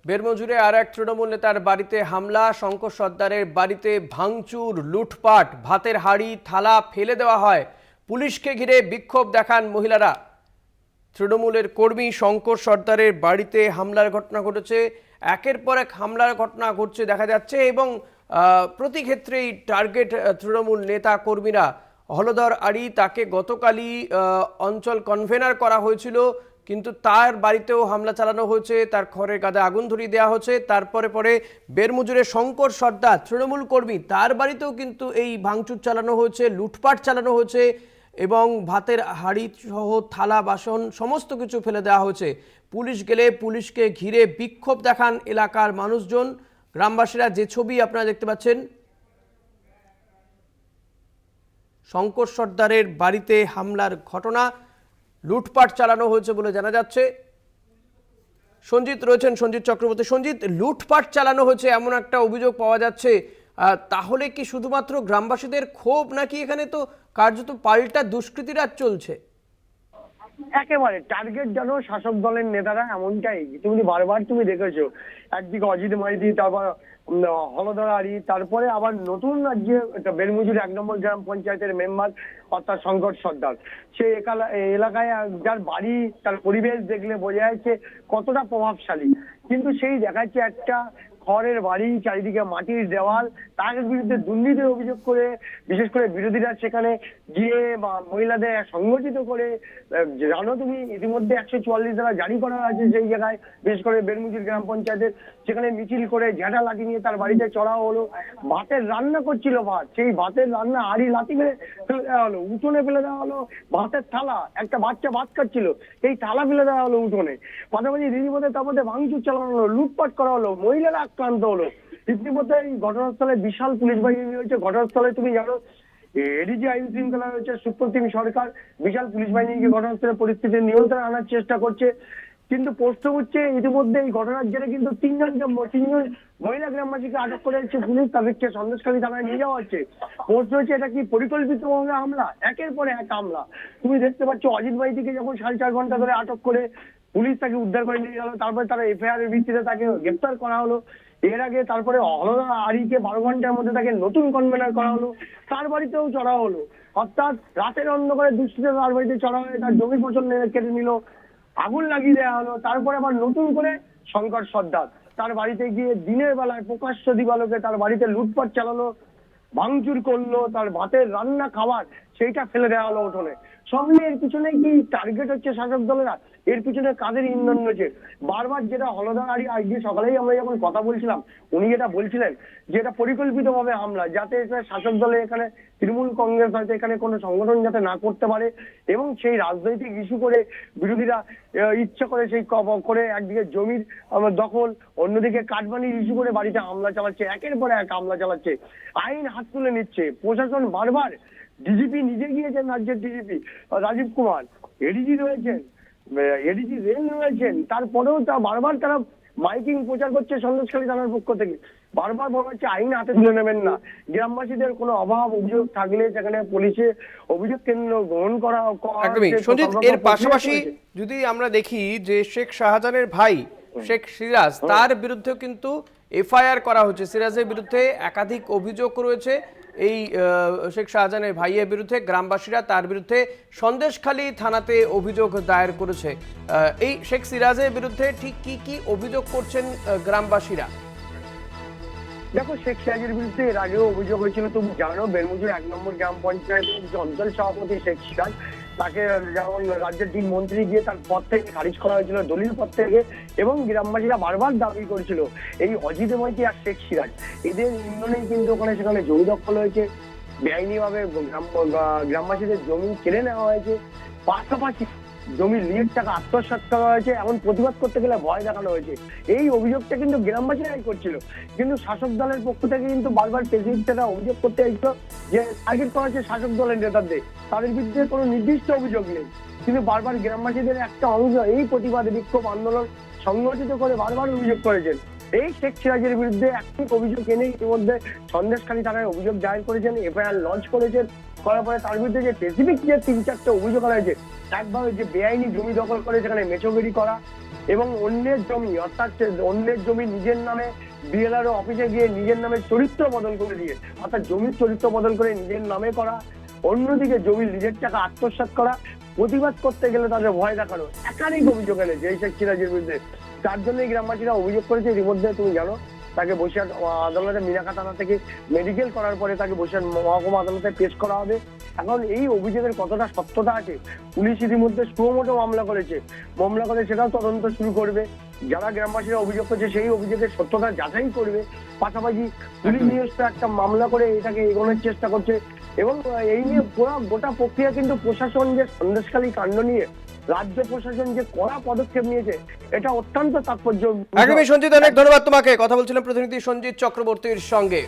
বেরমজুরে আর এক তৃণমূল নেতার বাড়িতে হামলা, শঙ্কর সর্দারের বাড়িতে ভাঙচুর, লুটপাট, ভাতের হাঁড়ি থালা ফেলে দেওয়া হয়। পুলিশকে ঘিরে বিক্ষোভ দেখান মহিলারা। তৃণমূলের কর্মী শঙ্কর সর্দারের বাড়িতে হামলার ঘটনা ঘটেছে। একের পর এক হামলার ঘটনা ঘটছে দেখা যাচ্ছে এবং প্রতি ক্ষেত্রেই টার্গেট তৃণমূল নেতা কর্মীরা। হলধর আড়ি, তাকে গতকালই অঞ্চল কনভেনার করা হয়েছিল, কিন্তু তার বাড়িতেও হামলা চালানো হয়েছে, তার ঘরের কাঁধে আগুন ধরিয়ে দেওয়া হয়েছে। তারপরে বেরমজুরে শঙ্কর সর্দার তৃণমূল কর্মী, তার বাড়িতেও কিন্তু এই ভাঙচুর চালানো হয়েছে, লুটপাট চালানো হয়েছে এবং ভাতের হাঁড়ি সহ থালা বাসন সমস্ত কিছু ফেলে দেওয়া হয়েছে। পুলিশ গেলে পুলিশকে ঘিরে বিক্ষোভ দেখান এলাকার মানুষজন, গ্রামবাসীরা। যে ছবি আপনারা দেখতে পাচ্ছেন, শঙ্কর সর্দারের বাড়িতে হামলার ঘটনা, লুটপাট চালানো হয়েছে বলে জানা যাচ্ছে। সঞ্জিত রয়েছেন, সঞ্জিত চক্রবর্তী। সঞ্জিত, লুটপাট চালানো হয়েছে এমন একটা অভিযোগ পাওয়া যাচ্ছে, তাহলে কি শুধুমাত্র গ্রামবাসীদের ক্ষোভ, নাকি এখানে তো কার্যত পাল্টা দুষ্কৃতিরাজ চলছে? একেবারে টার্গেট যেন শাসক দলের নেতারা, এমনটাই তুমি বারবার তুমি দেখেছো। একদিকে অজিত মাইতি, তারপর হলধর আড়ি, তারপরে আবার নতুন রাজ্যে বেরমজুর 1 নম্বর গ্রাম পঞ্চায়েতের মেম্বার অর্থাৎ শঙ্কর সর্দার। সে এলাকায় যার বাড়ি, তার পরিবেশ দেখলে বোঝা যাচ্ছে কতটা প্রভাবশালী। কিন্তু সেই দেখাচ্ছে একটা খড়ের বাড়ি, চারিদিকে মাটির দেওয়াল, তার বিরুদ্ধে দুর্নীতির অভিযোগ করে বিশেষ করে বিরোধীরা সেখানে গিয়ে বা মহিলাদের সংগঠিত করে, জানো তুমি ইতিমধ্যে 144 ধারা জারি করা আছে সেই জায়গায়, বিশেষ করে বেরমজুর গ্রাম পঞ্চায়েতের, সেখানে মিছিল করে ঝাঁটা লাঠি নিয়ে তার বাড়িতে চড়া হলো। ভাতের রান্না করছিল, ভাত, সেই ভাতের রান্না হাঁড়ি লাঠি মেরে ফেলে দেওয়া হলো, উঠোনে ফেলে দেওয়া হলো। ভাতের থালা, একটা বাচ্চা ভাত খাচ্ছিল, এই থালা ফেলে দেওয়া হলো উঠোনে। পাশাপাশি রীতিমতো তার মধ্যে ভাঙচুর চালানো হলো, লুটপাট করা হলো, মহিলারা আক্রান্ত হলো। ইতিমধ্যে এই ঘটনাস্থলে বিশাল পুলিশ বাহিনী রয়েছে। ঘটনাস্থলে তুমি জানো এডিজি আইন শৃঙ্খলা রয়েছে সুপ্রতিম সরকার, বিশাল পুলিশ বাহিনীকে ঘটনাস্থলে পরিস্থিতি নিয়ন্ত্রণে আনার চেষ্টা করছে। কিন্তু প্রশ্ন হচ্ছে, ইতিমধ্যে এই ঘটনার জেরে কিন্তু তিনজন মহিলা গ্রামবাসীকে আটক করে যাচ্ছে পুলিশ, তাদেরকে সন্দেশখালী থানায় নিয়ে যাওয়া হচ্ছে। প্রশ্ন হচ্ছে, এটা কি পরিকল্পিতভাবে হামলা? একের পরে এক হামলা। তুমি দেখতে পাচ্ছ অজিত মাইতিকে যখন 4.5 ঘন্টা ধরে আটক করে পুলিশ তাকে উদ্ধার করে নিয়ে গেল, তারপরে তারা এফআইআর এর ভিত্তিতে তাকে গ্রেপ্তার করা হলো। এর আগে তারপরে হলধর আড়িকে 12 ঘন্টার মধ্যে তাকে নতুন কনভেনার করা হলো, তার বাড়িতেও চড়া হলো। অর্থাৎ রাতের অন্ধকারে দুষ্কৃতীরা তার বাড়িতে চড়া হয়ে তার জমি ফসল কেটে নিল, আগুন লাগিয়ে দেওয়া হলো। তারপরে আবার নতুন করে শঙ্কর সর্দার তার বাড়িতে গিয়ে দিনের বেলায় প্রকাশ্য দিবালোকে তার বাড়িতে লুটপাট চালানো, ভাঙচুর করলো, তার ভাতের রান্না খাবার সেইটা ফেলে দেওয়া হলো উঠোনে। সব নিয়ে এর পিছনে কি টার্গেট হচ্ছে শাসক দলেরা? এর পিছনে কাদের ইন্ধন রয়েছে? বারবার যেটা হলধর আড়ি আজকে সকালেই আমরা যখন কথা বলছিলাম, উনি যেটা বলছিলেন যে এটা পরিকল্পিতভাবে হামলা, যাতে শাসক দলে এখানে তৃণমূল কংগ্রেস হয়তো এখানে কোনো সংগঠন যাতে না করতে পারে, এবং সেই রাজনৈতিক ইস্যু করে বিরোধীরা ইচ্ছা করে সেই করে একদিকে জমির দখল, অন্যদিকে কাটমানির ইস্যু করে বাড়িতে হামলা চালাচ্ছে, একের পর এক হামলা চালাচ্ছে, আইন হাত তুলে নিচ্ছে প্রশাসন। বারবার ডিজিপি নিজে গিয়েছেন, রাজ্যের ডিজিপি রাজীব কুমার, এডিজি রয়েছেন, এডিজি রেল রয়েছেন, তারপরেও বারবার তারা মাইকিং প্রচার করছে সন্দেশখালী থানার পক্ষ থেকে। বারবার বলা হচ্ছে আইন হাতে তুলে নেবেন না, গ্রামবাসীদের কোনো অভাব অভিযোগ থাকলে সেখানে পুলিশে অভিযোগ কেন্দ্র গ্রহণ করা। সঞ্জিত, এর পাশাপাশি যদি আমরা দেখি যে শেখ শাহজাহানের ভাই শেখ সিরাজ, তার বিরুদ্ধেও কিন্তু এফআইআর করা হচ্ছে। সিরাজের বিরুদ্ধে একাধিক অভিযোগ রয়েছে এই শেখ শাহজাহানের ভাইয়ের বিরুদ্ধে। গ্রামবাসীরা তার বিরুদ্ধে সন্দেশখালী থানাতে অভিযোগ দায়ের করেছে। এই শেখ সিরাজের বিরুদ্ধে ঠিক কি কি অভিযোগ করছেন গ্রামবাসীরা? দেখো, শেখ সিরাজের বিরুদ্ধে এর আগেও অভিযোগ হয়েছিল, তুমি জানো। বেরমজুর 1 নম্বর গ্রাম পঞ্চায়েতের যে অঞ্চল সভাপতি শেখ সিরাজ, তাকে যেমন রাজ্যের 3 মন্ত্রী গিয়ে তার পদ থেকে খারিজ করা হয়েছিল, দলিল পদ থেকে, এবং গ্রামবাসীরা বারবার দাবি করেছিল এই অজিত মাইতি আর শেখ সিরাজ এদের ইন্ধনেই কিন্তু ওখানে সেখানে জমি দখল হয়েছে, বেআইনিভাবে গ্রামবাসীদের জমি কেড়ে নেওয়া হয়েছে, পাশাপাশি জমির লিয়ের টাকা আত্মসাৎ করা হয়েছে, এমন প্রতিবাদ করতে গেলে ভয় দেখানো হয়েছে। এই অভিযোগটা কিন্তু গ্রামবাসীরাই করছিল, কিন্তু শাসক দলের পক্ষ থেকে কিন্তু বারবার প্রেসিডেন্টরা অভিযোগ করতে চাইছিল যে টার্গেট করা হচ্ছে শাসক দলের নেতাদের, তাদের বিরুদ্ধে কোনো নির্দিষ্ট অভিযোগ নেই। কিন্তু বারবার গ্রামবাসীদের একটা অংশ এই প্রতিবাদ বিক্ষোভ আন্দোলন সংগঠিত করে বারবার অভিযোগ করেছেন। এই শেখ সিরাজের বিরুদ্ধে একাধিক অভিযোগ এনে ইতিমধ্যে সন্দেশখালী থানায় অভিযোগ দায়ের করেছেন, এফআইআর লঞ্চ করেছেন। করার পরে তার বিরুদ্ধে যে স্পেসিফিক যে 3-4টা অভিযোগ করা হয়েছে, একভাবে যে বেআইনি জমি দখল করে সেখানে মেচোগিরি করা, এবং অন্যের জমি অর্থাৎ অন্যের জমি নিজের নামে বিএলআরও অফিসে গিয়ে নিজের নামে চরিত্র বদল করে দিয়ে অর্থাৎ জমির চরিত্র বদল করে নিজের নামে করা, অন্যদিকে জমির নিজের টাকা আত্মসাৎ করা, প্রতিবাদ করতে গেলে তাদের ভয় দেখানো, একাধিক অভিযোগ এনেছে এই শেখ সিরাজের বিরুদ্ধে। তার জন্যই গ্রামবাসীরা অভিযোগ করেছে। এর মধ্যে তুমি জানো তাকে বসিরহাট আদালতে মিনাকা থানা থেকে মেডিকেল করার পরে তাকে বসিরহাট মহকুমা আদালতে পেশ করা হবে। এখন এই অভিযোগের কতটা সত্যতা আছে, পুলিশ ইতিমধ্যে সুমোটো মামলা করেছে, মামলা করে সেটাও তদন্ত শুরু করবে। যারা গ্রামবাসীরা অভিযোগ করছে সেই অভিযোগের সত্যতা যাচাই করবে। পাশাপাশি পুলিশ নিজস্ব একটা মামলা করে এটাকে এগোনোর চেষ্টা করছে। এবং এই নিয়ে পুরো গোটা প্রক্রিয়া কিন্তু প্রশাসন যে সন্দেশখালী কাণ্ড নিয়ে রাজ্য প্রশাসন যে কড়া পদক্ষেপ নিয়েছে এটা অত্যন্ত তাৎপর্য। একদমই সঞ্জিত, অনেক ধন্যবাদ তোমাকে। কথা বলছিলাম প্রতিনিধি সঞ্জিত চক্রবর্তীর সঙ্গে।